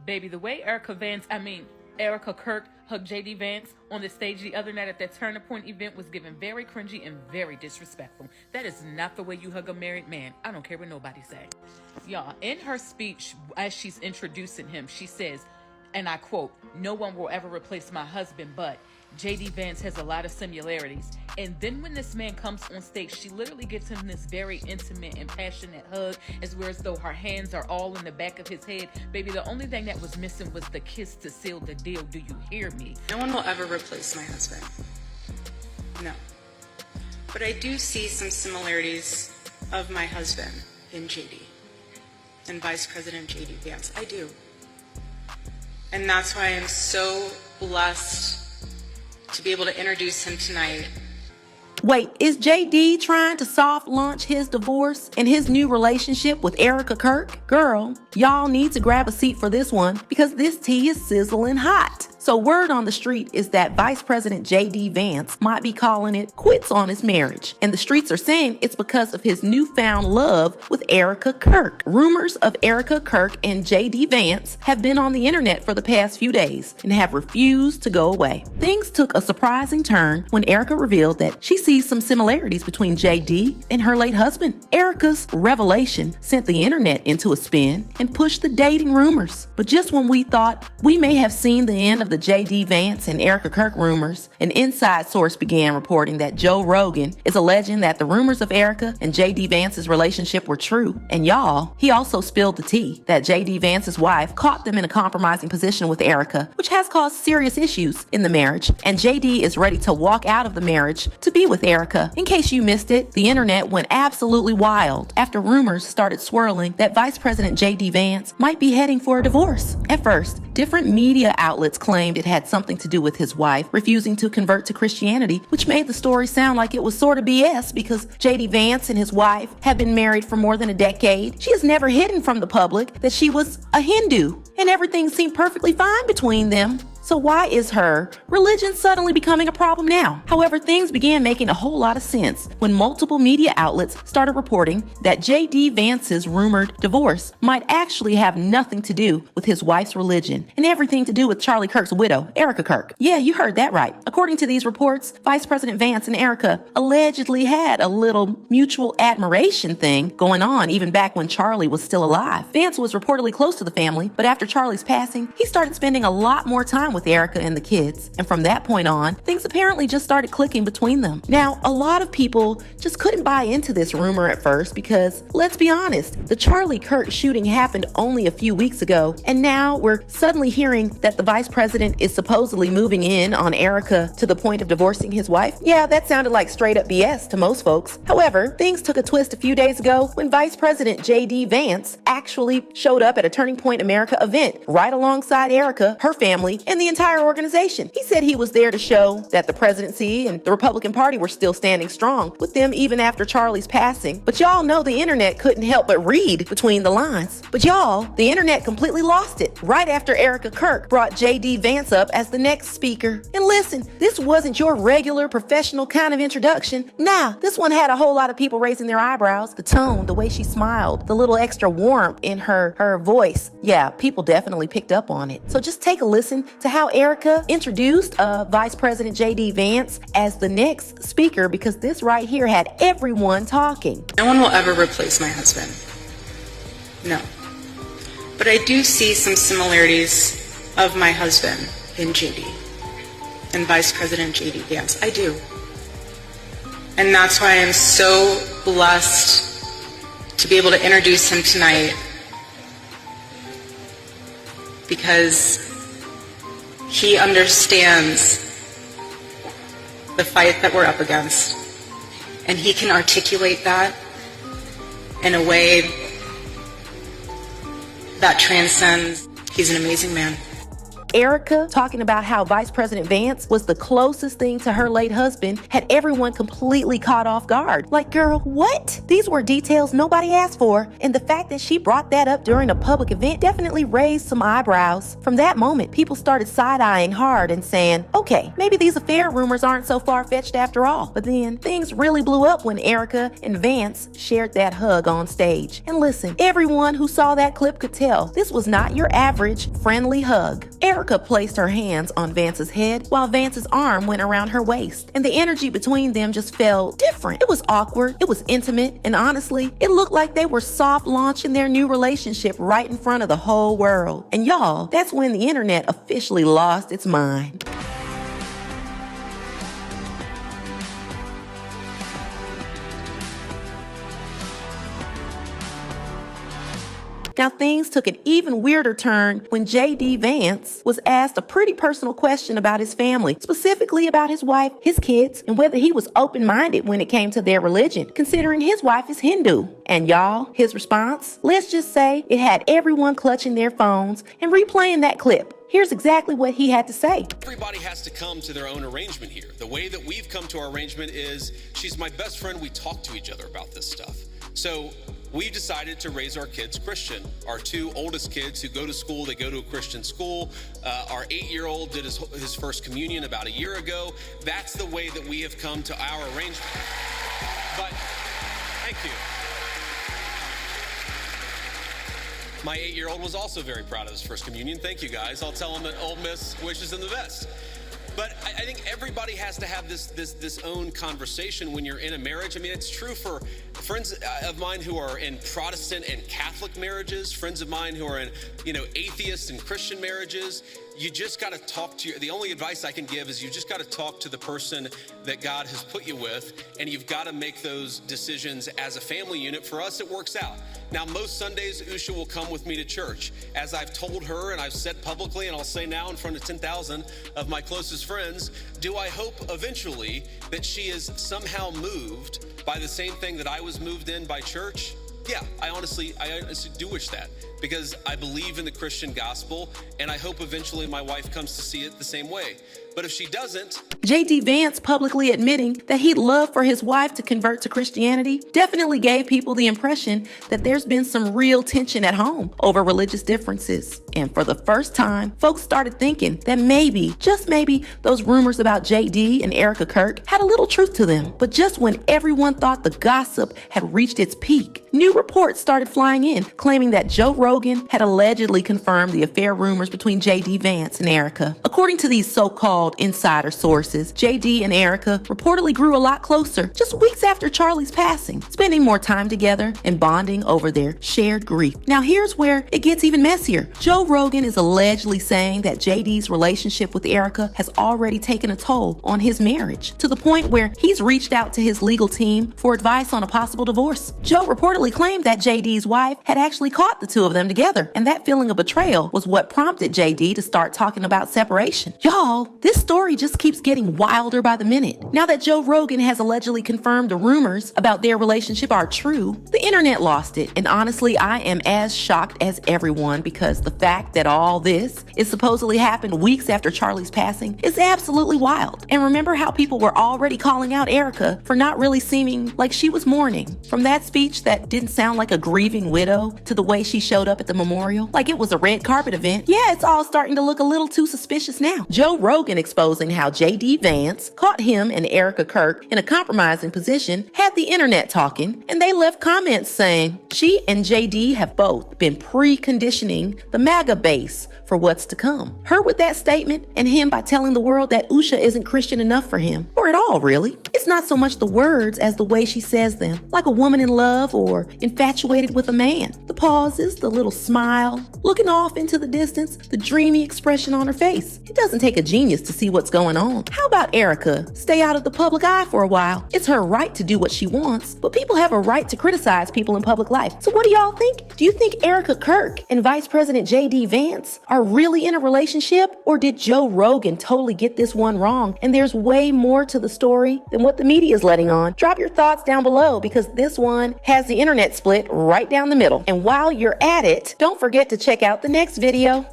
Baby, the way Erika Kirk hugged JD Vance on the stage the other night at that Turning Point event was given very cringy and very disrespectful. That is not the way you hug a married man. I don't care what nobody say. Y'all, in her speech, as she's introducing him, she says, and I quote, "No one will ever replace my husband, but JD Vance has a lot of similarities." And then when this man comes on stage, she literally gives him this very intimate and passionate hug, as though her hands are all in the back of his head. Baby, the only thing that was missing was the kiss to seal the deal. Do you hear me? No one will ever replace my husband. No. But I do see some similarities of my husband in JD and Vice President JD Vance. I do. And that's why I'm so blessed to be able to introduce him tonight. Wait, is JD trying to soft launch his divorce and his new relationship with Erika Kirk? Girl, y'all need to grab a seat for this one because this tea is sizzling hot. So word on the street is that Vice President JD Vance might be calling it quits on his marriage. And the streets are saying it's because of his newfound love with Erika Kirk. Rumors of Erika Kirk and JD Vance have been on the internet for the past few days and have refused to go away. Things took a surprising turn when Erika revealed that she sees some similarities between JD and her late husband. Erika's revelation sent the internet into a spin and pushed the dating rumors. But just when we thought we may have seen the end of the JD Vance and Erika Kirk rumors, an inside source began reporting that Joe Rogan is alleging that the rumors of Erika and JD Vance's relationship were true. And y'all, he also spilled the tea that JD Vance's wife caught them in a compromising position with Erika, which has caused serious issues in the marriage. And JD is ready to walk out of the marriage to be with Erika. In case you missed it, the internet went absolutely wild after rumors started swirling that Vice President JD Vance might be heading for a divorce. At first, different media outlets claimed it had something to do with his wife refusing to convert to Christianity, which made the story sound like it was sort of BS because JD Vance and his wife have been married for more than a decade. She has never hidden from the public that she was a Hindu, and everything seemed perfectly fine between them. So why is her religion suddenly becoming a problem now? However, things began making a whole lot of sense when multiple media outlets started reporting that JD Vance's rumored divorce might actually have nothing to do with his wife's religion and everything to do with Charlie Kirk's widow, Erika Kirk. Yeah, you heard that right. According to these reports, Vice President Vance and Erika allegedly had a little mutual admiration thing going on even back when Charlie was still alive. Vance was reportedly close to the family, but after Charlie's passing, he started spending a lot more time with Erika and the kids. And from that point on, things apparently just started clicking between them. Now, a lot of people just couldn't buy into this rumor at first because, let's be honest, the Charlie Kirk shooting happened only a few weeks ago, and now we're suddenly hearing that the vice president is supposedly moving in on Erika to the point of divorcing his wife. Yeah, that sounded like straight up BS to most folks. However, things took a twist a few days ago when Vice President JD Vance actually showed up at a Turning Point America event right alongside Erika, her family, and the entire organization. He said he was there to show that the presidency and the Republican Party were still standing strong with them even after Charlie's passing. But y'all know the internet couldn't help but read between the lines. But y'all, the internet completely lost it right after Erika Kirk brought JD Vance up as the next speaker. And listen, this wasn't your regular professional kind of introduction. Nah, this one had a whole lot of people raising their eyebrows. The tone, the way she smiled, the little extra warmth in her voice. Yeah, people definitely picked up on it. So just take a listen to how Erika introduced Vice President JD Vance as the next speaker, because this right here had everyone talking. No one will ever replace my husband. No. But I do see some similarities of my husband in JD and Vice President JD Vance. I do. And that's why I'm so blessed to be able to introduce him tonight, because he understands the fight that we're up against, and he can articulate that in a way that transcends. He's an amazing man. Erika talking about how Vice President Vance was the closest thing to her late husband had everyone completely caught off guard. Like, girl, what? These were details nobody asked for, and the fact that she brought that up during a public event definitely raised some eyebrows. From that moment, people started side-eyeing hard and saying, okay, maybe these affair rumors aren't so far-fetched after all. But then things really blew up when Erika and Vance shared that hug on stage. And listen, everyone who saw that clip could tell this was not your average friendly hug. Erika placed her hands on Vance's head while Vance's arm went around her waist, and the energy between them just felt different. It was awkward, it was intimate, and honestly, it looked like they were soft launching their new relationship right in front of the whole world. And y'all, that's when the internet officially lost its mind. Now, things took an even weirder turn when JD Vance was asked a pretty personal question about his family, specifically about his wife, his kids, and whether he was open-minded when it came to their religion, considering his wife is Hindu. And y'all, his response? Let's just say it had everyone clutching their phones and replaying that clip. Here's exactly what he had to say. Everybody has to come to their own arrangement here. The way that we've come to our arrangement is she's my best friend. We talk to each other about this stuff. So we've decided to raise our kids Christian. Our two oldest kids who go to school, they go to a Christian school. Our 8-year-old did his first communion about a year ago. That's the way that we have come to our arrangement. But thank you. My 8-year-old was also very proud of his first communion. Thank you, guys. I'll tell him that Ole Miss wishes him the best. But I think everybody has to have this own conversation when you're in a marriage. I mean, it's true for friends of mine who are in Protestant and Catholic marriages, friends of mine who are in, atheist and Christian marriages. You just got to talk to the only advice I can give is you just got to talk to the person that God has put you with, and you've got to make those decisions as a family unit. For us, it works out. Now, most Sundays, Usha will come with me to church. As I've told her, and I've said publicly, and I'll say now in front of 10,000 of my closest friends, do I hope eventually that she is somehow moved by the same thing that I was moved in by church? Yeah, I honestly do wish that, because I believe in the Christian gospel, and I hope eventually my wife comes to see it the same way. But if she doesn't... JD Vance publicly admitting that he'd love for his wife to convert to Christianity definitely gave people the impression that there's been some real tension at home over religious differences. And for the first time, folks started thinking that maybe, just maybe, those rumors about JD and Erika Kirk had a little truth to them. But just when everyone thought the gossip had reached its peak, new reports started flying in, claiming that Joe Rogan had allegedly confirmed the affair rumors between JD Vance and Erika. According to these so-called insider sources, JD and Erika reportedly grew a lot closer just weeks after Charlie's passing, spending more time together and bonding over their shared grief. Now here's where it gets even messier. Joe Rogan is allegedly saying that JD's relationship with Erika has already taken a toll on his marriage, to the point where he's reached out to his legal team for advice on a possible divorce. Joe reportedly claimed that JD's wife had actually caught the two of them together, and that feeling of betrayal was what prompted JD to start talking about separation. Y'all, this story just keeps getting wilder by the minute. Now that Joe Rogan has allegedly confirmed the rumors about their relationship are true, the internet lost it. And honestly, I am as shocked as everyone, because the fact that all this is supposedly happened weeks after Charlie's passing is absolutely wild. And remember how people were already calling out Erika for not really seeming like she was mourning? From that speech that didn't sound like a grieving widow to the way she showed up at the memorial like it was a red carpet event. Yeah, it's all starting to look a little too suspicious now. Joe Rogan exposing how JD Vance caught him and Erika Kirk in a compromising position had the internet talking, and they left comments saying she and JD have both been preconditioning the MAGA base for what's to come. Her with that statement, and him by telling the world that Usha isn't Christian enough for him, or at all really. It's not so much the words as the way she says them, like a woman in love or infatuated with a man. The pauses, the little smile, looking off into the distance, the dreamy expression on her face. It doesn't take a genius to see what's going on. How about Erika? Stay out of the public eye for a while. It's her right to do what she wants, but people have a right to criticize people in public life. So what do y'all think? Do you think Erika Kirk and Vice President JD Vance are really in a relationship? Or did Joe Rogan totally get this one wrong and there's way more to the story than what the media is letting on? Drop your thoughts down below, because this one has the internet split right down the middle. And while you're at it, don't forget to check out the next video.